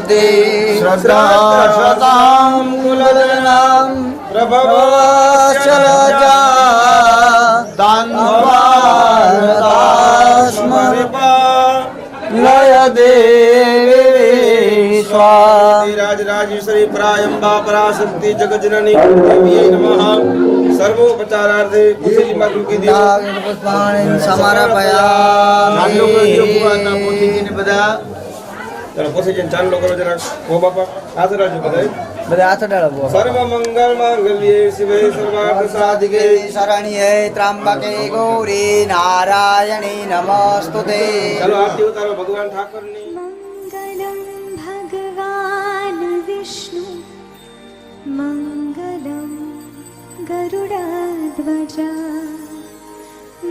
स्तुते श्रद्धा श्रद्धां कुलदनां प्रभवश्चलजा दान्वारदास्मृपा लय देवी स्वाहा राज राजेश्वरी परायंबा पराशक्ति जगज्जननी देवी नमः सर्वोपचारार्थे पुष्पि मग्न की देवी पुष्पाणि समर्पयामि બધા ચલો પછી જન ચાંદલો કરો જરા ઓ બાપા હાથ રાખજો બધાય બધા હાથ ડાળો સર્વ મંગલ માંગલ્યે શિવે સર્વાર્થ સાધિકે શરણ્યે ત્રંબકે ગૌરી નારાયણી નમસ્તુતે ચલો આરતી ઉતારો ભગવાન ઠાકરની મંગલમ ભગવાન વિષ્ણુ મંગલમ ગરુડધ્વજા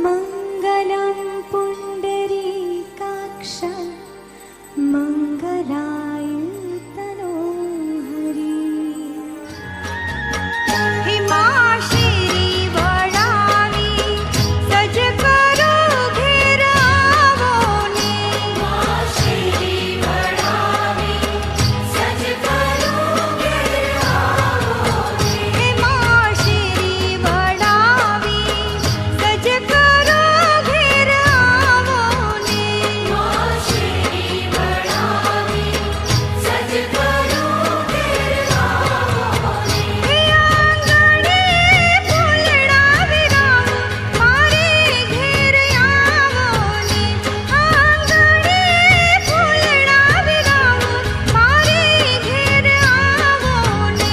મંગલમ પુંડરીકાક્ષ મંગલાય તનોહરી હિમાશિરી વડાવી સજ કરો ઘેર આવો ને હિમાશિરી વડાવી સજ કરો ઘેર આવો ને હિમાશિરી વડાવી સજ કરો ઘેર આવો ને હિમાશિરી વડાવી સજ કરો ઘેર આવો ને હે આંગણે ફૂલડા વિરામ મારે ઘેર આવો ને આંગણે ફૂલડા વિરામ મારે ઘેર આવો ને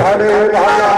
बगाड़े वाला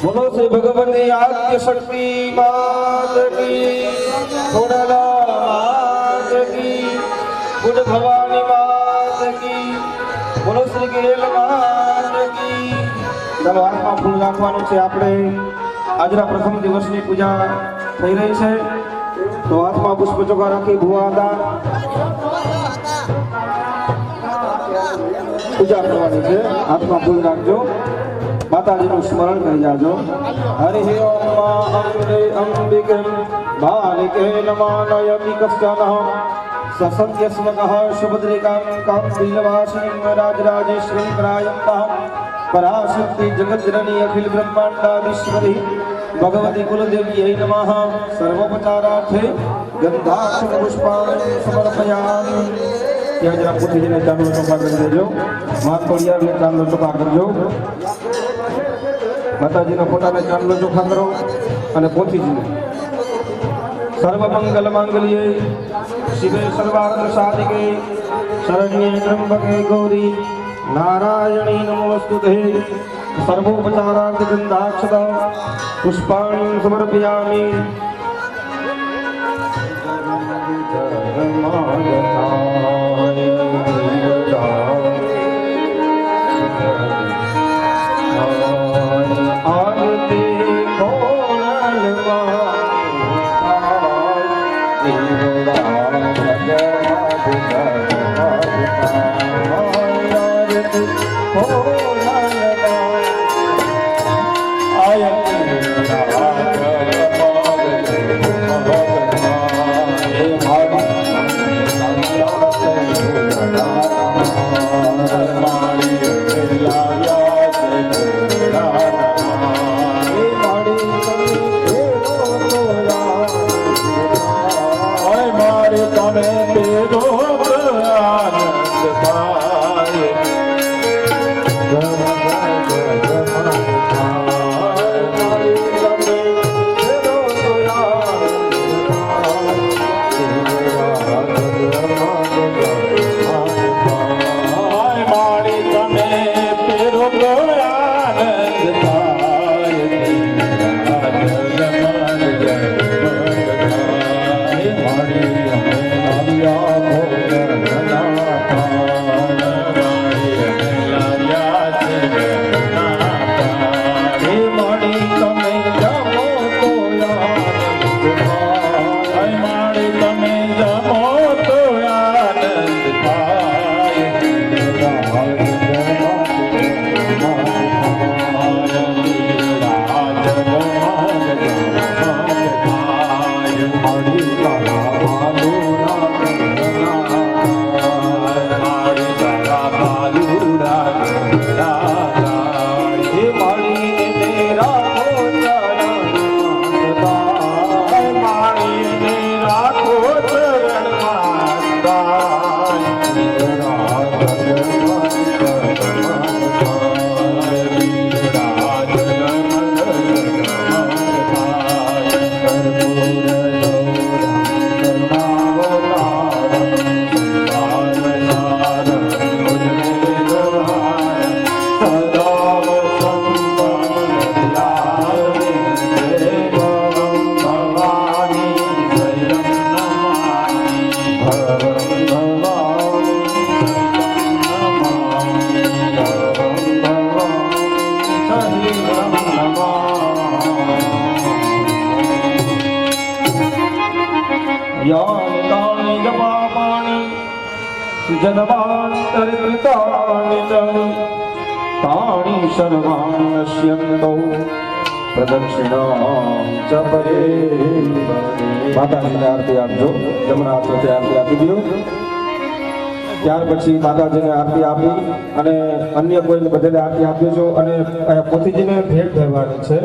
बोलो श्री भगवती आद्य शक्ति मात की, खोडला मात की, बुध भवानी मात की, बोलो श्री गेल मात की। ચાલો હાથમાં ફૂલ રાખવાનું છે। આપણે આજના પ્રથમ દિવસની પૂજા થઈ રહી છે, તો હાથમાં પુષ્પ ચોખા રાખી ભુવાદા પૂજા કરવાની છે। હાથમાં ફૂલ રાખજો, માતાજીનું સ્મરણ કરી જાજો। હરિ ઓમ અંબે અંબિકે બાલિકે નમાનયતિ કશ્ચન સસત્યસ્મકઃ સુભદ્રિકાં કાંતિલવાસિનીં રાજરાજેશ્વરીં ત્રાયંબકઃ पराशक्ति जगज्जननी अखिल ब्रह्मांडाधीश्वरी भगवती कुलदेव्यै नमः। सर्वोपचारार्थे गंधाक्षर पुष्पाणि समर्पयामि। ત્યાં જરા પૂછીને ચાંદલો ચોખા કરી દેજો, માત પડિયારને ચાંદલો ચોખા કરજો, માતાજીના ફોટાને ચાંદલો ચોખા કરો અને પોથીજીને સર્વ મંગલ માંગલ્યે શિવે સર્વાર્થ સાધિકે શરણ્યે ત્ર્યંબકે ગૌરી नारायणी नमोस्तुते। सर्वोपचारार्थ गंधाक्षता पुष्पाणि समर्पयामि। जय तानि सर्वान् नश्यन्तौ प्रदक्षिणां च परे માતાજીને આરતી આપજો જમણા હાથે આરતી આપી દો ત્યાર પછી માતાજીને આરતી આપી અને અન્ય કોઈને બધાને આરતી આપી દેજો અને પોતીજીને ભેટ ધરવાની છે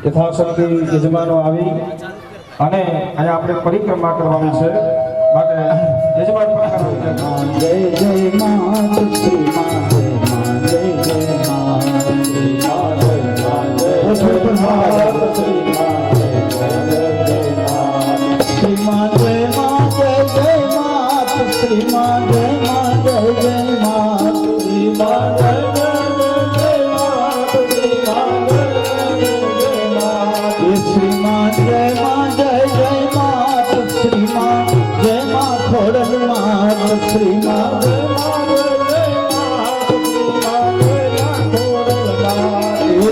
યથાશક્તિ યજમાનો આવી અને અહીંયા આપણે પરિક્રમા કરવાની છે માટે યજમાન જય જય માત શ્રી માત જય જય માત શ્રી માત શ્રી માત શ્રી માત શ્રી માત જય માત જય માત શ્રી માત જય માત જય જય માત શ્રી માત જય માત શ્રી માત શ્રી માત જય માત જય જય માત શ્રી માત જય માત ખોડલ માત શ્રી માત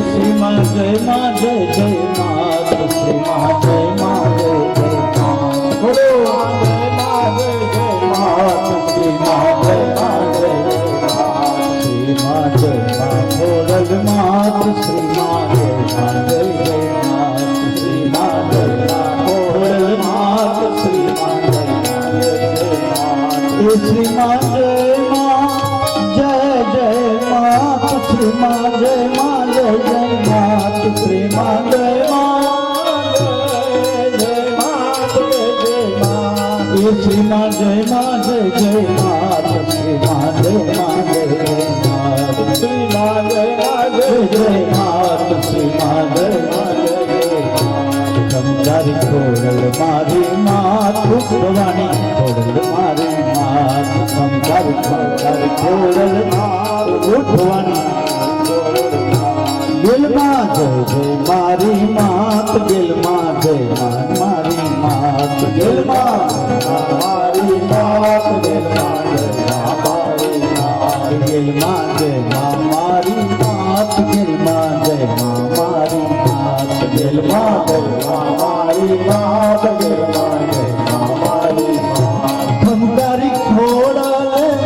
શ્રી માત જય માત જય જય માત શ્રી માત જય માત જય જય માત બોલો જય માત જય જય માત શ્રી માત જય માત જય જય માત શ્રી માત જય માત ખોડલ માત શ્રી માત જય માત જય જય માત શ્રી માત જય માત ખોડલ માત શ્રી માત જય માત જય જય માત શ્રી માત જય માત જય જય માત શ્રી માત જય માત જય જય માત શ્રી માત જય માત જય માત જય જય માત શ્રી માત જય માત જય જય માત શ્રી માત જય માત જય જય માત શ્રી માત જય માત જય જય માત શ્રી માત જય માત જય જય માત સમજારી ખોડલ મારી માત ભવાની ખોડલ મારી માત સમજારી ખોડલ માત ભવાની દિલમાં જય જય મારી માત દિલમાં જય મારી માત દિલમાં મારી માત દિલમાં જય મારી માત દિલમાં જય મારી માત દિલમાં જય મારી માત દિલમાં જય મારી માત દિલમાં જય મારી માત ખમકારી ખોડલ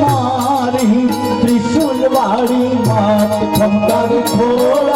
મારી ત્રિશુલ વાળી માત ખમકારી ખોડલ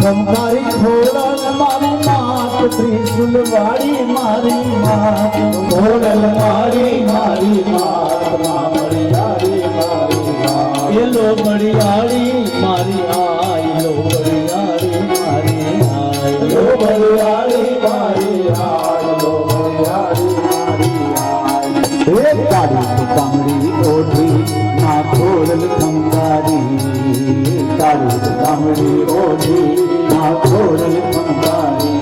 ખમકારી ખોડલ મારી માત ત્રિશુલ વાળી મારી માત ખોડલ મારી મારી માત મળિયાળી મારી માત એલો મળિયાળી મારી આયલો મળિયાળી મારી આયલો મળિયાળી મારી આયલો મળિયાળી મારી આય એક કાળી કામડી ઓઢી ના ખોડલ ખમકારી કાળી કામડી ઓઢી ના ખોડલ ખમકારી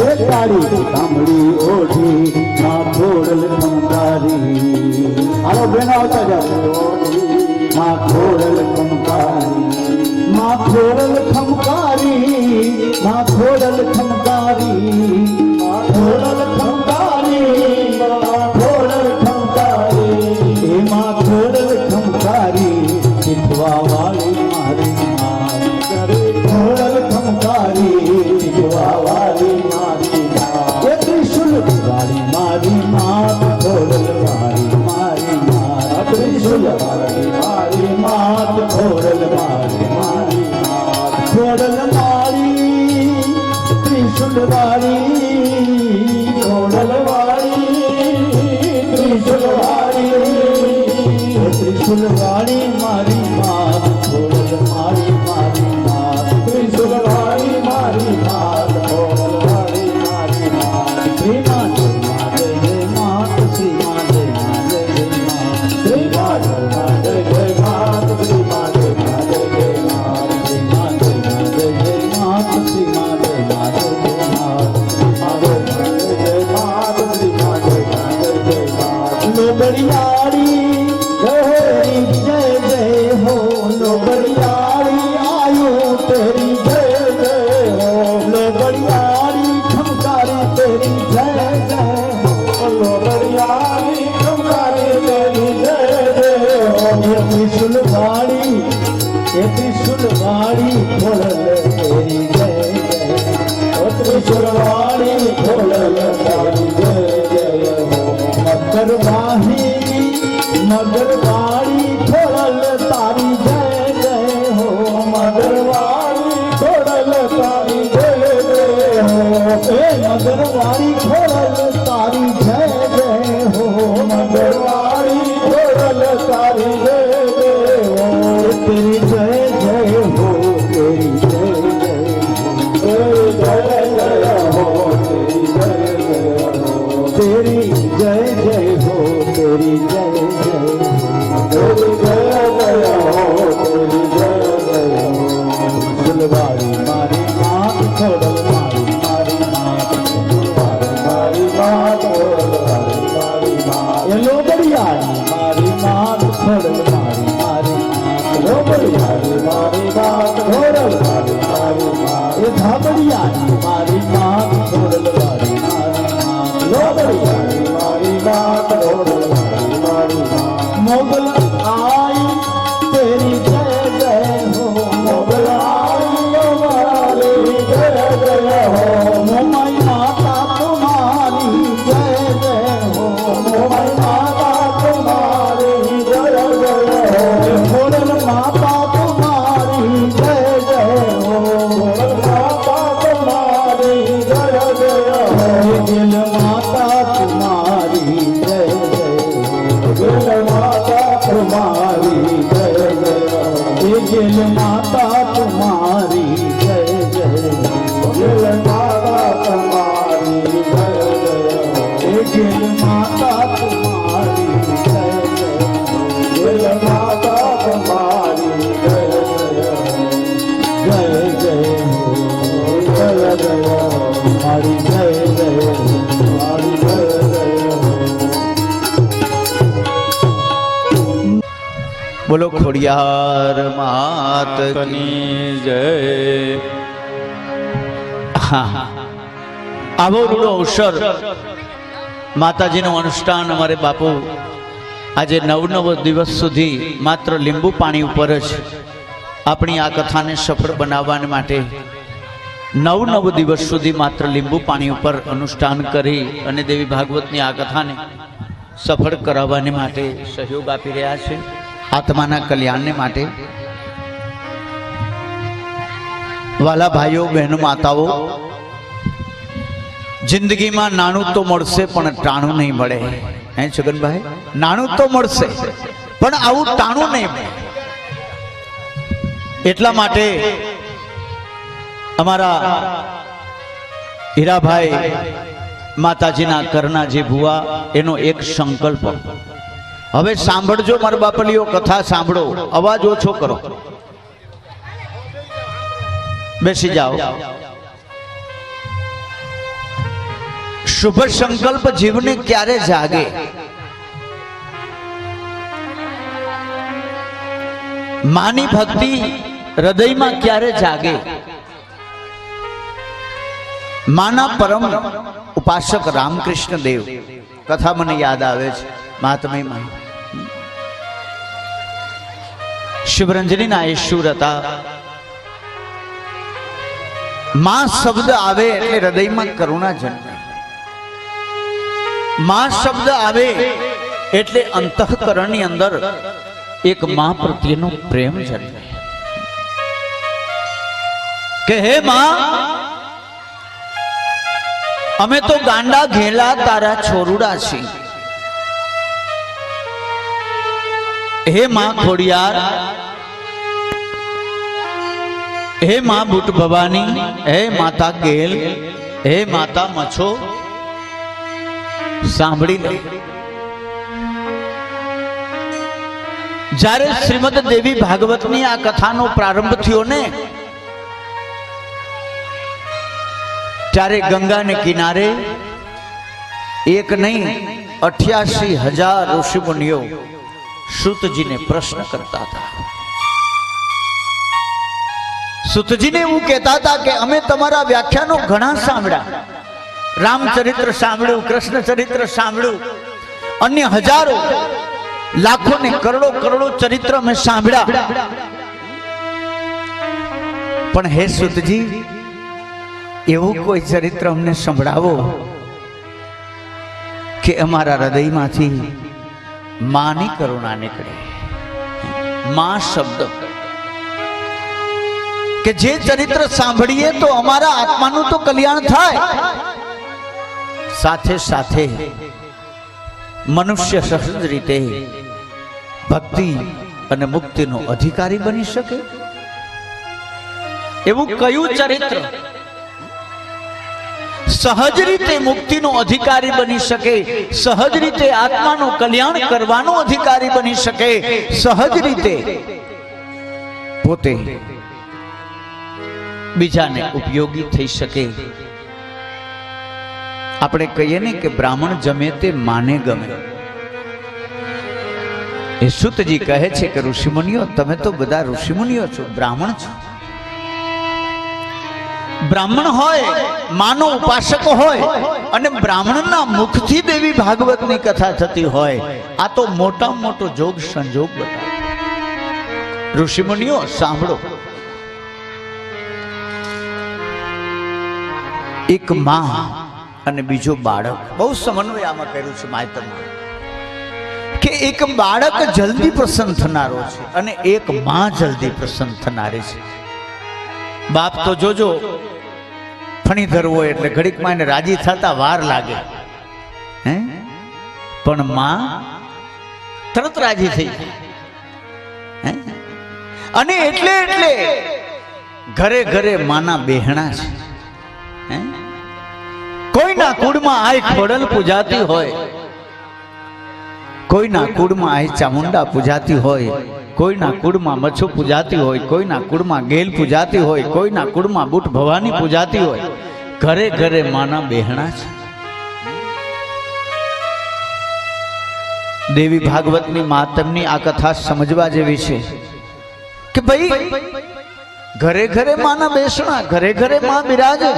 એ કાળી કામડી ઓઢી ના ખોડલ ખમકારી હાલો બેન આવતા જાઓ ના ખોડલ ખમકારી ના ખોડલ ખમકારી ના ખોડલ ખમકારી ના ખોડલ ખમકારી ના ખોડલ ખમકારી એ માં ખોડલ ખમકારી શીખવા વાળી મારી માત ખોડલ ખમકારી શીખવા વાળી મારી માત એ ત્રિશુલ વાળી મારી માત ખોડલ વાળી बोलिया मारी मात खोड़ल मारी मात खोड़ल मारी त्रिशूल वारी खोड़ल वारी त्रिशूल वारी त्रिशूल वारी मारी मात खोड़ल मारी मारी मात त्रिशूल वारी मारी मात खोड़ल वारी मारी मात श्री मात जय मात श्री मात जय मात श्री मात जय मात श्री मात जय मात श्री मात जय मात श्री मात जय मात जय मात श्री मात जय मात लोबड़ियारी जय जय हो लोबड़ियारी आयु तेरी जय जय हो लोबड़ियारी खमकारी तेरी जय जय हो लोबड़ियारी खमकारी तेरी जय जय हो ये त्रिशूल वाड़ी खोलल तेरी जय जय ओ त्रिशूल वाड़ी खोलल तेरी जय जय हो मकर वाड़ी खोलल तारी जय जय हो मगर वाड़ी खोलल तारी जय जय हो मगर वाड़ी खोलल तारी जय जय हो मगर वाड़ी खोलल तारी जय जय हो तेरी जय जय हो तेरी जय जय हो तेरी जय जय हो तेरी जय जय हो तेरी जय जय हो तेरी जय जय हो तेरी जय जय हो फुलवारी मारी मात खोड़ल मारी मात फुलवारी मारी मात खोड़ल मारी मात ये लोबड़ियारी मारी मात खोड़ल मारी मात लोबड़ियारी मारी मात खोड़ल मारी मात ये धाबड़ियारी मारी मात खोड़ल मारी मात लोबड़ियारी मारी मात खोड़ल मारी मात मोगल आई तेरी जय जय हो मोगल आई तेरी जय जय हो मोमाई माता तुम्हारी जय जय हो मोमाई माता तुम्हारी जय जय हो खोड़ल माता तुम्हारी जय जय हो खोड़ल माता तुम्हारी जय जय हो दिल माता तुम्हारी जय जय दिल माता तुम्हारी जय जय दिल माता तुम्हारी जय जय दिल माता तुम्हारी जय जय दिल माता तुम्हारी जय जय दिल माता तुम्हारी जय जय जय जय हो हमारी जय जय हमारी जय जय हो बोलो खोड़ियार मात की जय हाँ આવો રૂડો અવસર માતાજીનું અનુષ્ઠાન અમારે બાપુ આજે 9 દિવસ સુધી માત્ર લીંબુ પાણી ઉપર જ આપણી આ કથાને સફળ બનાવવા માટે 9 દિવસ સુધી માત્ર લીંબુ પાણી ઉપર અનુષ્ઠાન કરી અને દેવી ભાગવતની આ કથાને સફળ કરાવવાને માટે સહયોગ આપી રહ્યા છે આત્માના કલ્યાણને માટે વાલા ભાઈઓ બહેનો માતાઓ જિંદગીમાં નાણું તો મળશે પણ ટાણું નહીં મળે હે છગનભાઈ નાણું તો મળશે પણ આવું ટાણું નહીં મળે એટલા માટે અમારા હીરાભાઈ માતાજીના કરનાજી ભુવા એનો એક સંકલ્પ હવે સાંભળજો મારા બાપલીઓ કથા સાંભળો અવાજ ઓછો કરો બેસી જાઓ शुभ संकल्प जीवने क्यारे जागे मानी भक्ति हृदय में क्यारे जागे माना परम उपासक रामकृष्ण देव कथा मने याद आवे छे महात्म्य में शिवरंजनी ना ईश्वर हता मां शब्द आवे એટલે हृदय में करुणा जन्मे मां शब्द आवे એટલે અંતઃકરણની અંદર એક માં પ્રત્યેનો પ્રેમ જન્મે કે હે માં, અમે તો ગાંડા ઘેલા તારા છોરુડા છીએ. હે માં ખોડિયાર, હે માં બુટ ભવાની, હે માતા ગેલ, હે માતા મછો, સાંભળી લે. જ્યારે શ્રીમદ દેવી ભાગવતની આ કથાનો પ્રારંભ થયો ને, ત્યારે ગંગાને કિનારે એક નહીં 88,000 ઋષિમુનિઓ સૂતજીને પ્રશ્ન કરતા હતા. સૂતજીને એવું કહેતા હતા કે અમે તમારા વ્યાખ્યાનો ઘણા સાંભળ્યા, રામચરિત્ર સાંભળ્યું, કૃષ્ણ ચરિત્ર સાંભળ્યું, અન્ય હજારો લાખો ને કરોડો કરોડો ચરિત્ર અમે સાંભળ્યા, પણ હે સૂતજી, એવું કોઈ ચરિત્ર અમને સંભળાવો કે અમારા હૃદયમાંથી માની કરુણા નીકળે. માં શબ્દ કે જે ચરિત્ર સાંભળીએ તો અમારા આત્માનું તો કલ્યાણ થાય, સાથે સાથે મનુષ્ય સહજ રીતે ભક્તિ અને મુક્તિનો અધિકારી બની શકે. એવું કયું ચરિત્ર સહજ રીતે મુક્તિનો અધિકારી બની શકે, સહજ રીતે આત્માનું કલ્યાણ કરવાનો અધિકારી બની શકે, સહજ રીતે પોતે બીજાને ઉપયોગી થઈ શકે? આપણે કહીએ ને કે બ્રાહ્મણ જમે તે માને ગમે. એ સૂતજી કહે છે કે ઋષિમુનિઓ, તમે તો બધા ઋષિમુનિઓ છો, બ્રાહ્મણ છો. બ્રાહ્મણ હોય, માનો ઉપાસક હોય અને બ્રાહ્મણના મુખથી દેવી ભાગવતની કથા થતી હોય, આ તો મોટામાં મોટો જોગ સંજોગ બતાવે. ઋષિમુનિઓ સાંભળો, એક માં અને બીજો બાળક, બહુ સમન્વય આમાં કર્યું છે માયતરમાં, કે એક બાળક જલ્દી પ્રસન્ન થનારો છે અને એક માં જલ્દી પ્રસન્ન થનારી છે. બાપ તો જોજો ફણીધર હોય એટલે ઘડીકમાં એને રાજી થતા વાર લાગે, હે, પણ માં તરત રાજી થઈ જાય. અને એટલે ઘરે ઘરે માના બેહણા છે. કોઈના કુળમાં આય ખોડલ પૂજાતી હોય, કોઈના કુળમાં આય ચામુંડા પૂજાતી હોય, કોઈના કુળમાં મચ્છુ પૂજાતી હોય, કોઈના કુળમાં ગેલ પૂજાતી હોય, કોઈના કુળમાં બુટ ભવાની પૂજાતી હોય. ઘરે ઘરે માના બેહણા છે. દેવી ભાગવતની માતમની આ કથા સમજવા જેવી છે કે ભાઈ ઘરે ઘરે માના બેસણા, ઘરે ઘરે માં બિરાજે,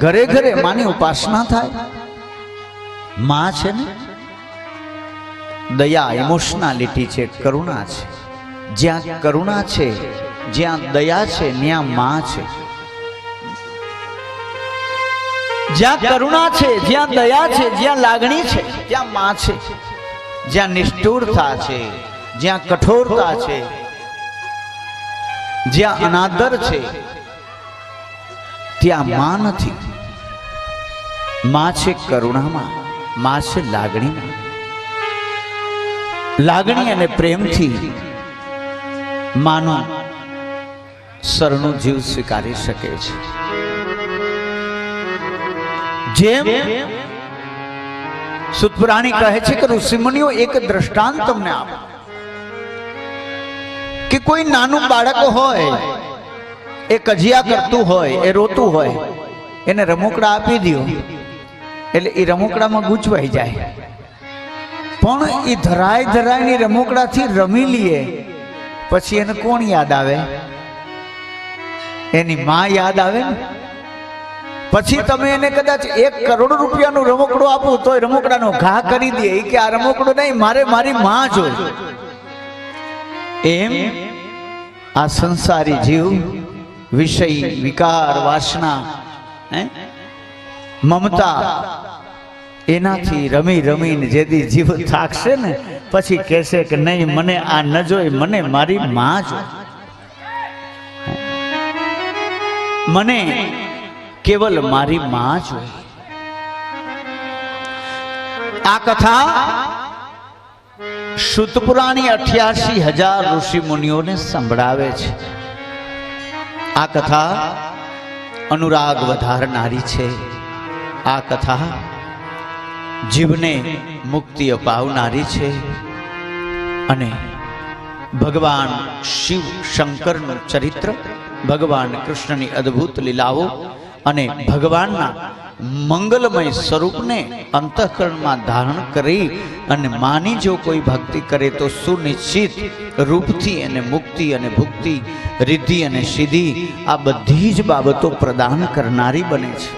ઘરે ઘરે માની ઉપાસના થાય. માં છે ને દયા, ઇમોશનાલિટી છે, કરુણા છે. જ્યાં કરુણા છે, જ્યાં દયા છે, ત્યાં માં છે. જ્યાં કરુણા છે, જ્યાં દયા છે, જ્યાં લાગણી છે, ત્યાં માં છે. જ્યાં નિષ્ઠુરતા છે, જ્યાં કઠોરતા છે, જ્યાં અનાદર છે, ત્યાં માં નથી. માં છે કરુણામાં, માં છે લાગણીમાં. લાગણી અને પ્રેમથી માનું સરનું જીવ સ્વીકારી શકે છે. જેમ સુતપુરાણી કહે છે કે ઋષિમુનિઓ એક દ્રષ્ટાંત તમને આપો કે કોઈ નાનું બાળક હોય, એ કજિયા કરતું હોય, એ રોતું હોય, એને રમકડા આપી દો એટલે એ રમકડામાં ગૂંચવાઈ જાય. પણ એ ધરાયની રમકડાથી રમી લઈએ પછી એને કોણ યાદ આવે? એની માં યાદ આવે ને. પછી તમે એને કદાચ 1 કરોડ રૂપિયાનું રમકડું આપો તો રમકડાનો ઘા કરી દે કે આ રમકડું નહીં, મારે મારી માં જોઈએ. એમ આ સંસારી જીવ વિષય, વિકાર, વાસના, મમતા, એનાથી રમી રમીને જેથી જીવ થાકશે ને પછી કહેશે કે નહીં મને આ ન જોઈ, મને મારી માં જોઈ, મને કેવલ મારી માં જોઈ. આ કથા શુતપુરાણી 88,000 ઋષિ મુનિઓને સંભળાવે છે. આ કથા અનુરાગ વધારનારી છે. આ કથા જીવને મુક્તિ અપાવનારી છે. અને ભગવાન શિવ શંકરનું ચરિત્ર, ભગવાન કૃષ્ણની અદ્ભુત લીલાઓ અને ભગવાનના મંગલમય સ્વરૂપને અંતઃકરણમાં ધારણ કરી અને માની જો કોઈ ભક્તિ કરે તો સુનિશ્ચિત રૂપથી અને મુક્તિ અને ભુક્તિ, રિદ્ધિ અને સિદ્ધિ આ બધી જ બાબતો પ્રદાન કરનારી બને છે.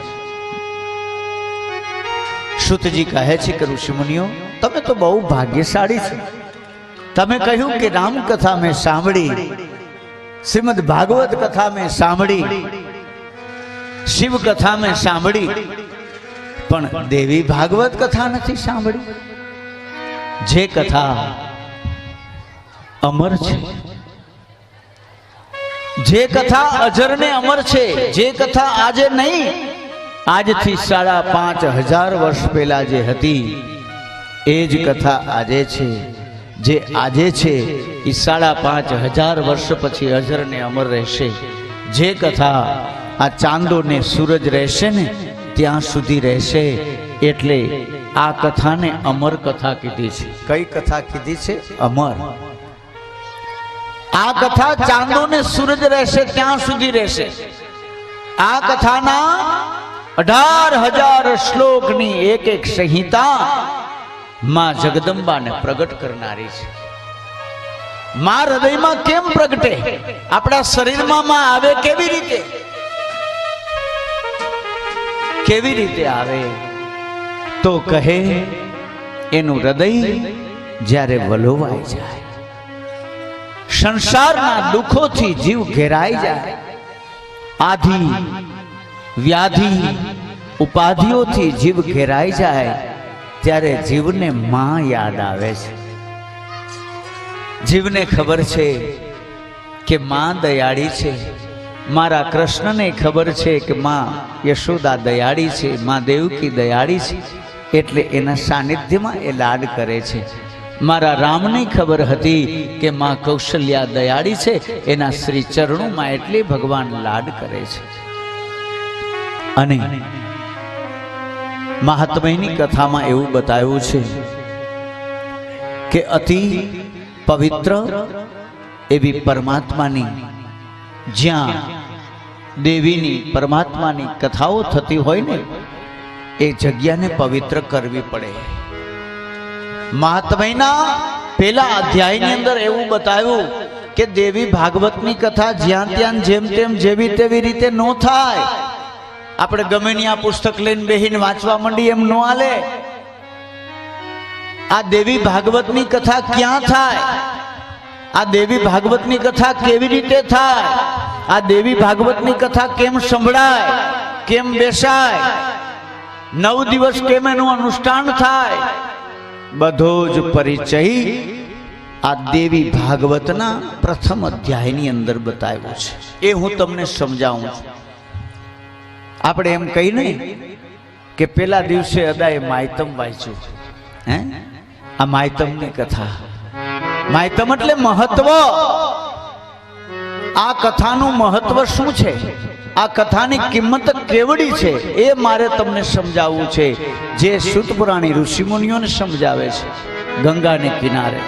શુતજી કહે છે કે ઋષિમુનિઓ તમે તો બહુ ભાગ્યશાળી છો. તમે કહ્યું કે રામકથા મેં સાંભળી, શ્રીમદ ભાગવત કથા મેં સાંભળી, શિવ કથા મેં સાંભળી, પણ દેવી ભાગવત કથા નથી સાંભળી. જે કથા અમર છે, જે કથા અજર ને અમર છે, જે કથા આજે નહીં, આજથી 5,500 વર્ષ પહેલા જે હતી એ જ કથા આજે છે. જે આજે છે એ 5,500 વર્ષ પછી અજર ને અમર રહેશે. જે કથા આ ચાંદો ને સૂરજ રહેશે ને ત્યાં સુધી રહેશે. એટલે આ કથાને અમર કથા કીધી છે. કઈ કથા કીધી છે? અમર. આ કથા ચાંદો ને સૂરજ રહેશે ત્યાં સુધી રહેશે. આ કથાના 18,000 શ્લોકની એક સંહિતા માં જગદંબાને પ્રગટ કરનારી છે. માં હૃદયમાં કેમ પ્રગટે? આપણા શરીરમાં માં આવે કેવી રીતે? કેવી રીતે આવે? તો કહે એનું હૃદય જ્યારે વલોવાઈ જાય, સંસારના દુઃખોથી જીવ ઘેરાઈ જાય, આધિ વ્યાધિ ઉપાધિઓથી જીવ ઘેરાઈ જાય, ત્યારે જીવને માં યાદ આવે છે. જીવને ખબર છે કે માં દયાળી છે. મારા કૃષ્ણને ખબર છે કે માં યશોદા દયાળી છે, માં દેવકી દયાળી છે, એટલે એના સાનિધ્યમાં એ લાડ કરે છે. મારા રામને ખબર હતી કે માં કૌશલ્યા દયાળી છે, એના શ્રી ચરણોમાં એટલે ભગવાન લાડ કરે છે. અને મહાત્મ્યની કથામાં એવું બતાવ્યું છે કે અતિ પવિત્ર એવી પરમાત્માની, જ્યાં દેવીની પરમાત્માની કથાઓ થતી હોય ને એ જગ્યાને પવિત્ર કરવી પડે. મહાત્મ્યના પેલા અધ્યાયની અંદર એવું બતાવ્યું કે દેવી ભાગવતની કથા જ્યાં ત્યાં જેમ તેમ જેવી તેવી રીતે ન થાય. આપણે ગમે ની આ પુસ્તક લઈને બેહીને વાંચવા માંડી એમ ન હાલે. આ દેવી ભાગવતની કથા ક્યાં થાય? આ દેવી ભાગવતની કથા કેવી રીતે થાય? આ દેવી ભાગવતની કથા કેમ સંભળાય, કેમ બેસાય, 9 દિવસ કેમ એનું અનુષ્ઠાન થાય, બધો જ પરિચય આ દેવી ભાગવતના પ્રથમ અધ્યાયની અંદર બતાવ્યો છે. એ હું તમને સમજાવું છું. આપણે એમ કહી ને કે પેલા દિવસે અદાએ માયતમ વાંચ્યું. આ માયતમની કથા, માયતમ એટલે મહત્વ. આ કથાનું મહત્વ શું છે, આ કથાની કિંમત કેવડી છે, એ મારે તમને સમજાવવું છે. જે શુતપુરાણી ઋષિમુનિઓને સમજાવે છે ગંગાને કિનારે.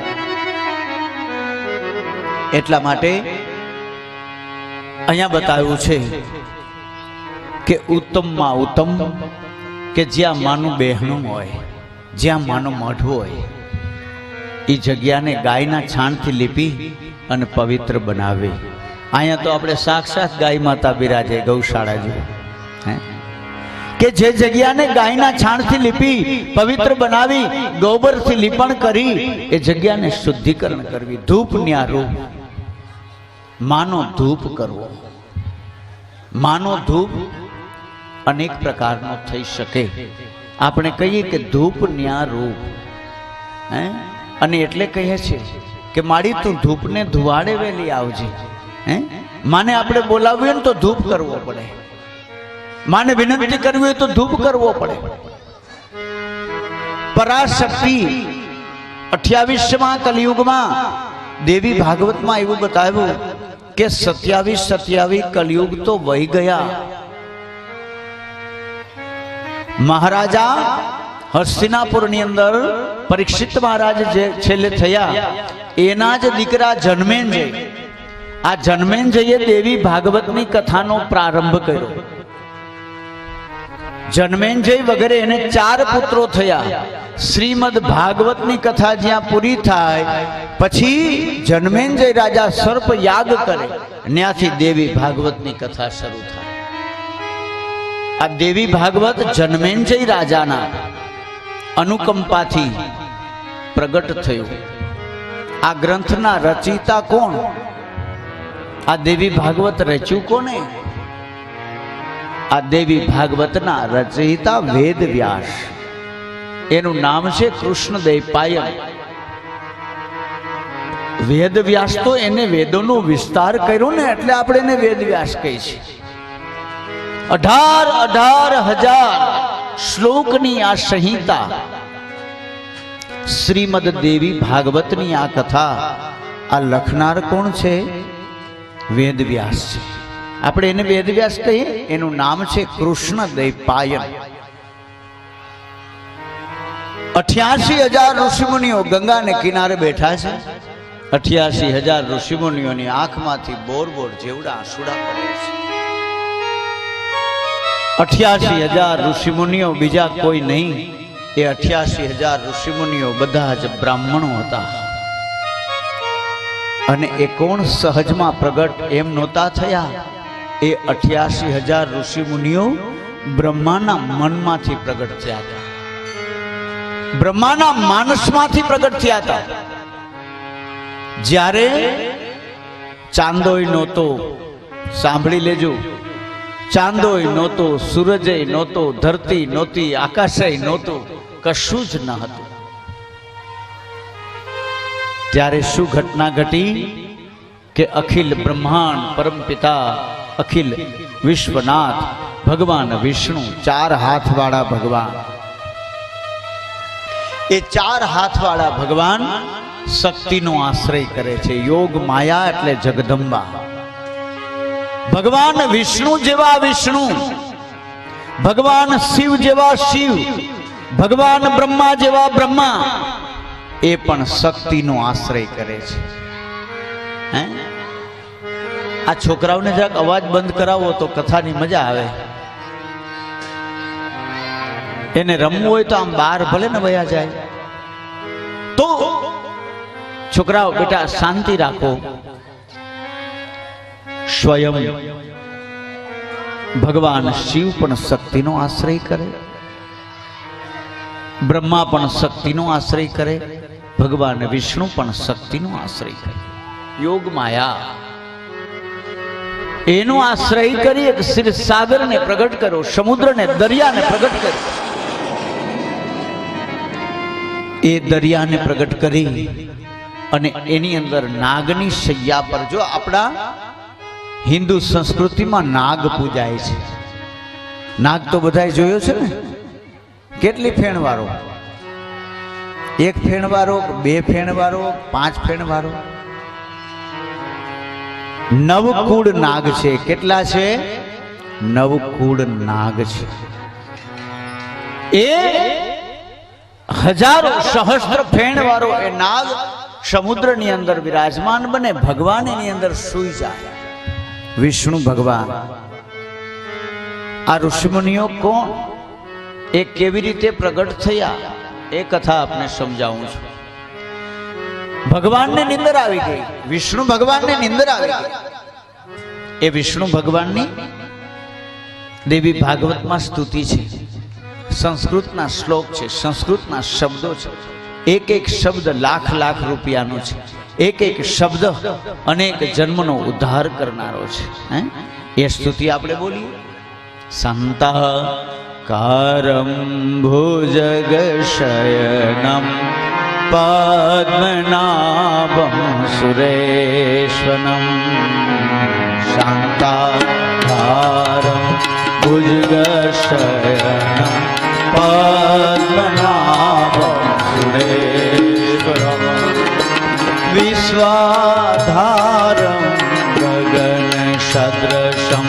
એટલા માટે અહીંયા બતાવ્યું છે કે ઉત્તમમાં ઉત્તમ, કે જ્યાં માનું બહેણું હોય, જ્યાં માનું મઢ હોય, એ જગ્યાને ગાયના છાણથી લીપી અને પવિત્ર બનાવે. અહીંયા તો આપણે સાક્ષાત ગાય માતા બિરાજે ગૌશાળા જેવું. કે જે જગ્યાને ગાયના છાણથી લીપી પવિત્ર બનાવી, ગોબરથી લીપણ કરી એ જગ્યાને શુદ્ધિકરણ કરવી. ધૂપ ન્યારું, માનો ધૂપ કરવો. માનો ધૂપ અનેક પ્રકારનો થઈ શકે. આપણે કહીએ કે ધૂપ ન્યારું, અને એટલે કહીએ છીએ કે માડી તું ધૂપને ધુવાડે વેલી આવજે. હે, માને આપણે બોલાવ્યું ને તો ધૂપ કરવો પડે, માને વિનંતી કરવી હોય તો ધૂપ કરવો પડે. પરાશક્તિ 28મા કલિયુગમાં દેવી ભાગવતમાં એવું બતાવ્યું કે 27 કલિયુગ તો વહી ગયા. મહારાજા હસ્તિનાપુરની અંદર પરીક્ષિત મહારાજ જે છેલ્લે થયા એના જ દીકરા જન્મેન્જય, આ જન્મેન્જયે દેવી ભાગવતની કથાનો પ્રારંભ કર્યો. જન્મેન્જય વગેરે એને 4 પુત્રો થયા. શ્રીમદ ભાગવતની કથા જ્યાં પૂરી થાય પછી જન્મેન્જય રાજા સર્પ યાગ કરે, ત્યાંથી દેવી ભાગવતની કથા શરૂ થાય. આ દેવી ભાગવત જન્મેન્જય રાજાના અનુકંપાથી પ્રગટ થયું. આ ગ્રંથના રચયિતા કોણ? આ દેવી ભાગવત રચ્યું કોને? આ દેવી ભાગવતના રચયિતા વેદ વ્યાસ. એનું નામ છે કૃષ્ણદ્વૈપાયન. વેદ વ્યાસ તો એને વેદોનો વિસ્તાર કર્યો ને એટલે આપણે એને વેદ વ્યાસ કહીએ છીએ. 18,000 શ્લોકની આ સંહિતા શ્રીમદ દેવી ભાગવતની આ કથા આ લખનાર કોણ છે? વેદ વ્યાસ છે. આપણે એને વેદ વ્યાસ કહીએ. એનું નામ છે કૃષ્ણદ્વૈપાયન. 88,000 ઋષિમુનિઓ ગંગાને કિનારે બેઠા છે. 88,000 ઋષિમુનિઓની આંખમાંથી બોર જેવડા આંસુડા પડે છે. 88,000 ઋષિમુનિઓ બીજા કોઈ નહીં, એ 88,000 ઋષિમુનિઓ બધા જ બ્રાહ્મણો હતા. અને એ કોણ સહજમાં પ્રગટ એમ નહોતા થયા. એ 88,000 ઋષિમુનિઓ બ્રહ્માના મનમાંથી પ્રગટ થયા હતા, બ્રહ્માના માનસમાંથી પ્રગટ થયા હતા. જ્યારે ચાંદોય નહોતો, સાંભળી લેજો, ચાંદોય નહોતો, સૂરજય નહોતો, ધરતી નહોતી, આકાશય નહોતું, કશું જ ન હતું. ત્યારે શું ઘટના ઘટી કે અખિલ બ્રહ્માંડ પરમપિતા અખિલ વિશ્વનાથ ભગવાન વિષ્ણુ, 4 હાથવાળા ભગવાન, એ 4 હાથવાળા ભગવાન શક્તિનો આશ્રય કરે છે. યોગ માયા એટલે જગદંબા. ભગવાન વિષ્ણુ જેવા વિષ્ણુ, ભગવાન શિવ જેવા શિવ, ભગવાન બ્રહ્મા જેવા બ્રહ્મા, એ પણ શક્તિનો આશ્રય કરે છે. હે, આ છોકરાઓને જરાક અવાજ બંધ કરાવો તો કથાની મજા આવે. એને રમવું હોય તો આમ બહાર ભલે ને વયા જાય. તો છોકરાઓ બેટા શાંતિ રાખો. સ્વયં ભગવાન શિવ પણ શક્તિનો આશ્રય કરે, બ્રહ્મા પણ શક્તિનો આશ્રય કરે, ભગવાન વિષ્ણુ પણ શક્તિનો આશ્રય કરે. યોગ માયા એનો આશ્રય કરી એક ક્ષીરસાગરને પ્રગટ કર્યો, સમુદ્રને, દરિયાને પ્રગટ કર્યો. એ દરિયાને પ્રગટ કરી અને એની અંદર નાગની શૈયા પર, જો આપણા હિન્દુ સંસ્કૃતિમાં નાગ પૂજાય છે. નાગ તો બધાએ જોયો છે ને, કેટલી ફેણવાળો? 1 ફેણવાળો, 2 ફેણવાળો, 5 ફેણવાળો? 9 કુળ નાગ છે. કેટલા છે? 9 કુળ નાગ છે. એ હજારો સહસ્ત્ર ફેણવાળો એ નાગ સમુદ્રની અંદર વિરાજમાન બને, ભગવાન એની અંદર સૂઈ જાય. વિષ્ણુ ભગવાન. આ ઋષિમુનિઓ કોણ, એ કેવી રીતે પ્રગટ થયા, એ કથા આપને સમજાવું છું. ભગવાનને નિંદર આવી ગઈ, વિષ્ણુ ભગવાનને નિંદર આવી ગઈ. એ વિષ્ણુ ભગવાનની દેવી ભાગવતમાં સ્તુતિ છે. સંસ્કૃતના શ્લોક છે, સંસ્કૃતના શબ્દો છે. એક શબ્દ લાખ રૂપિયાનો છે. એક શબ્દ અનેક જન્મનો ઉદ્ધાર કરનારો છે. એ સ્તુતિ આપણે બોલીએ. શાંતાકારં ભુજગશયનમ पद्मनाभं सुरेश्वरं शान्ताकारं भुजगशयनं पद्मनाभं सुरेश्वरं विश्वाधारं गगनसदृशं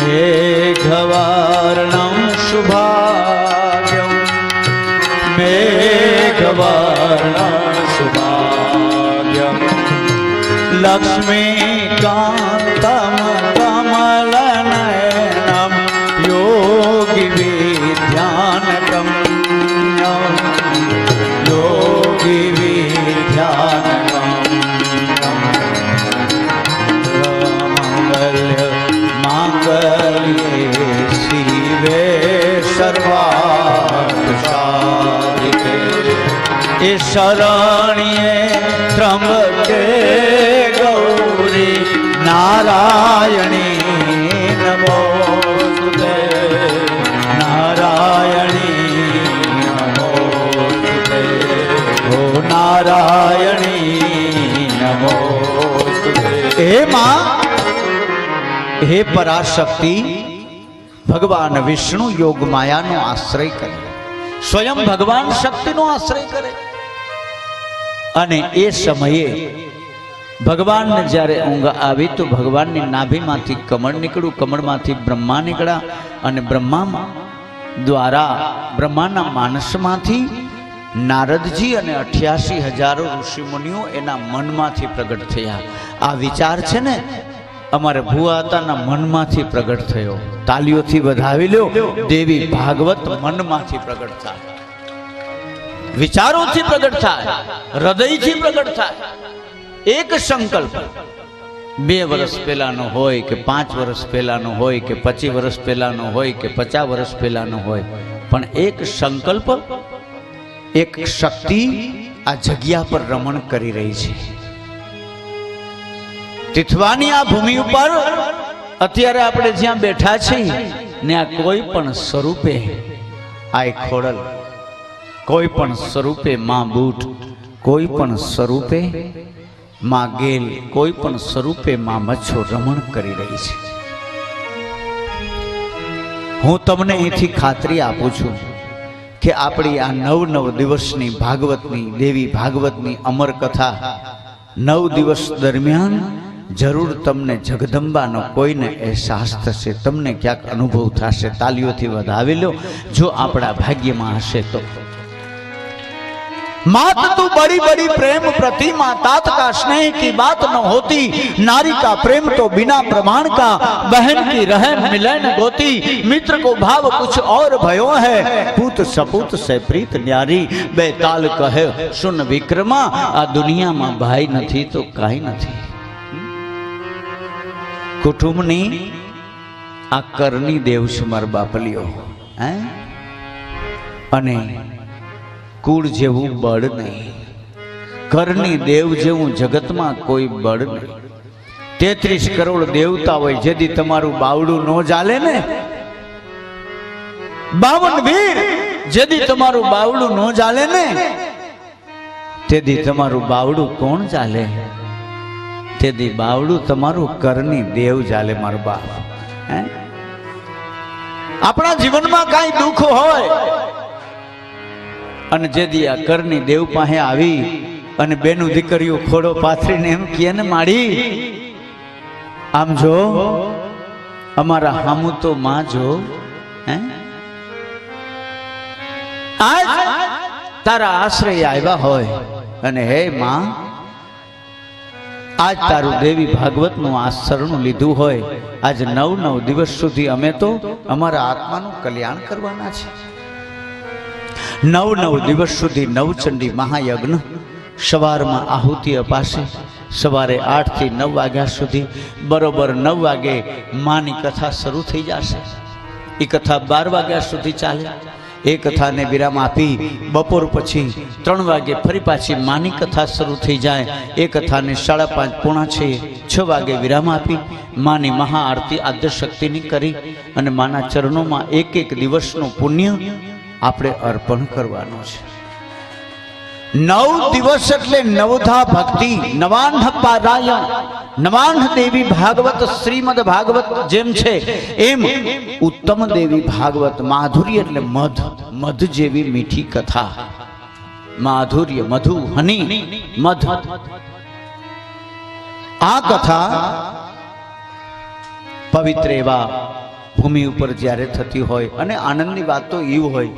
मेघवर्णं शुभाङ्गं मेघवर्णं शुभाङ्गं लक्ष्मीकान्तं कमलनयनं योगिविद्यानकं योगिविद्यानकं मांगल्ये शिवे सर्वार्थसाधिके शरण्ये त्र्यंबके गौरी नारायणी नमोस्तुते नारायणी नमोस्तुते ओ नारायणी नमोस्तुते। हे मां, हे पराशक्ति, भगवान विष्णु योग माया नो आश्रय करे, स्वयं भगवान शक्ति नो आश्रय करे। અને એ સમયે ભગવાનને જ્યારે ઊંઘ આવી તો ભગવાનની નાભીમાંથી કમળ નીકળ્યું, કમળમાંથી બ્રહ્મા નીકળ્યા અને બ્રહ્મા દ્વારા બ્રહ્માના માનસમાંથી નારદજી અને 88,000 ઋષિમુનિઓ એના મનમાંથી પ્રગટ થયા. આ વિચાર છે ને અમારે ભુવાતાના મનમાંથી પ્રગટ થયો. તાલીઓથી વધાવી લ્યો. દેવી ભાગવત મનમાંથી પ્રગટ થાય, વિચારોથી પ્રગટ થાય, હૃદયથી પ્રગટ થાય. એક સંકલ્પ 2 વર્ષ પહેલાનો હોય કે 5 વર્ષ પહેલાનો હોય કે 25 વર્ષ પહેલાનો હોય કે 50 વર્ષ પહેલાનો હોય, પણ એક સંકલ્પ, એક શક્તિ આ જગ્યા પર રમણ કરી રહી છે. તીર્થવાની આ ભૂમિ ઉપર અત્યારે આપણે જ્યાં બેઠા છીએ ને આ કોઈ પણ સ્વરૂપે આ ખોડલ, કોઈ પણ સ્વરૂપે માં બૂટ, કોઈ પણ સ્વરૂપે માં ગેલ, કોઈ પણ સ્વરૂપે માં મચ્છો રમણ કરી રહી છે. હું તમને અહીંથી ખાતરી આપું છું કે આપણી આ 9 દિવસની ભાગવતની, દેવી ભાગવતની અમર કથા 9 દિવસ દરમિયાન જરૂર તમને જગદંબાનો કોઈને અહેસાસ થશે, તમને ક્યાંક અનુભવ થશે. તાલીઓથી વધાવી લો જો આપણા ભાગ્યમાં હશે તો. मात तू बड़ी बड़ी प्रेम प्रतिमा, तात का स्नेह की बात न होती, नारी का प्रेम तो बिना प्रमाण का, बहन की रहे मिलन गोती, मित्र को भाव कुछ और भयो है, पूत सपूत से प्रीत न्यारी, बेताल कहे सुन विक्रमा, आ दुनिया में भाई नहीं तो काई नहीं. कुटुंबनी आ करनी देव છે મારા બાપલીઓ, હે? અને કુળ જેવું બળ નહીં, ઘરની દેવ જેવું જગતમાં કોઈ બળ નહીં. 33 કરોડ દેવતા હોય, જેથી તમારું બાવડું ન ચાલે ને, 52 વીર જેથી તમારું બાવડું ન ચાલે ને, તેથી તમારું બાવડું કોણ ચાલે? તેથી બાવડું તમારું કરની દેવ ચાલે મારો બાપ. હે? આપણા જીવનમાં કાંઈ દુઃખ હોય અને જેદી આ કરની દેવ પાસે આવી અને બેનું દીકરીઓ ખોડો પાથરીને એમ કહે ને, માડી આમ જો, અમારા હામું તો માં જો, હે? આજ તારા આશ્રય આવ્યા હોય અને હે માં, આજ તારું દેવી ભાગવત નું આશરણું લીધું હોય, આજ 9 દિવસ સુધી અમે તો અમારા આત્માનું કલ્યાણ કરવાના છે. 9 દિવસ સુધી નવચંડી મહાયજ્ઞ, સવારમાં આહુતિ અપાશે, સવારે 8 થી 9 વાગ્યા સુધી, બરોબર 9 વાગે માની કથા શરૂ થઈ જશે. એ કથા 12 વાગ્યા સુધી ચાલે. એ કથાને વિરામ આપી બપોર પછી 3 વાગે ફરી પાછી માની કથા શરૂ થઈ જાય. એ કથાને 5:30 પોણા 6 વાગે વિરામ આપી માની મહાઆરતી આદ્યશક્તિની કરી અને માના ચરણોમાં એક દિવસનું પુણ્ય આપણે અર્પણ કરવાનું છે. નવ દિવસ એટલે નવધા ભક્તિ, નવાન્હ પારાયણ, નવાન્હ દેવી ભાગવત, શ્રીમદ ભાગવત જેમ છે એમ ઉત્તમ દેવી ભાગવત. માધુર્ય એટલે મધ, મધ જેવી મીઠી કથા. માધુર્ય, મધુ, હની, મધ. આ કથા પવિત્ર એવા ભૂમિ ઉપર જ્યારે થતી હોય, અને આનંદની વાત તો એવું હોય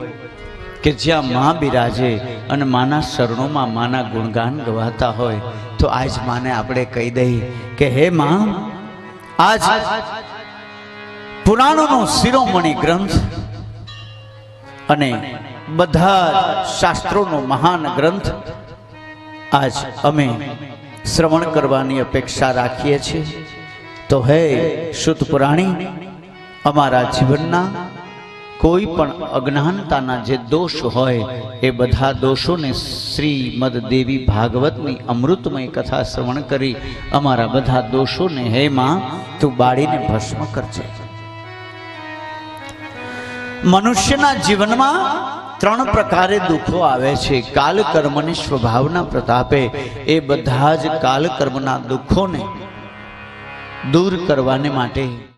કે જ્યાં માં બિરાજે અને માના શરણોમાં માના ગુણગાન ગવાતા હોય, તો આજ માને આપણે કહી દઈએ કે હે માં, આજ પુરાણોનો શિરોમણી ગ્રંથ અને બધા શાસ્ત્રોનો મહાન ગ્રંથ આજ અમે શ્રવણ કરવાની અપેક્ષા રાખીએ છીએ. તો હે શુદ્ધ પુરાણી, અમારા જીવનના કોઈ પણ અજ્ઞાનતાના જે દોષ હોય એ બધા દોષોને શ્રીમદ દેવી ભાગવતની અમૃતમય કથા શ્રવણ કરી અમારા બધા દોષોને હે માં તું બાળીને ભસ્મ કરજે. મનુષ્યના જીવનમાં 3 પ્રકારે દુઃખો આવે છે. કાલ કર્મની સ્વભાવના પ્રતાપે એ બધા જ કાલ કર્મના દુઃખોને દૂર કરવાને માટે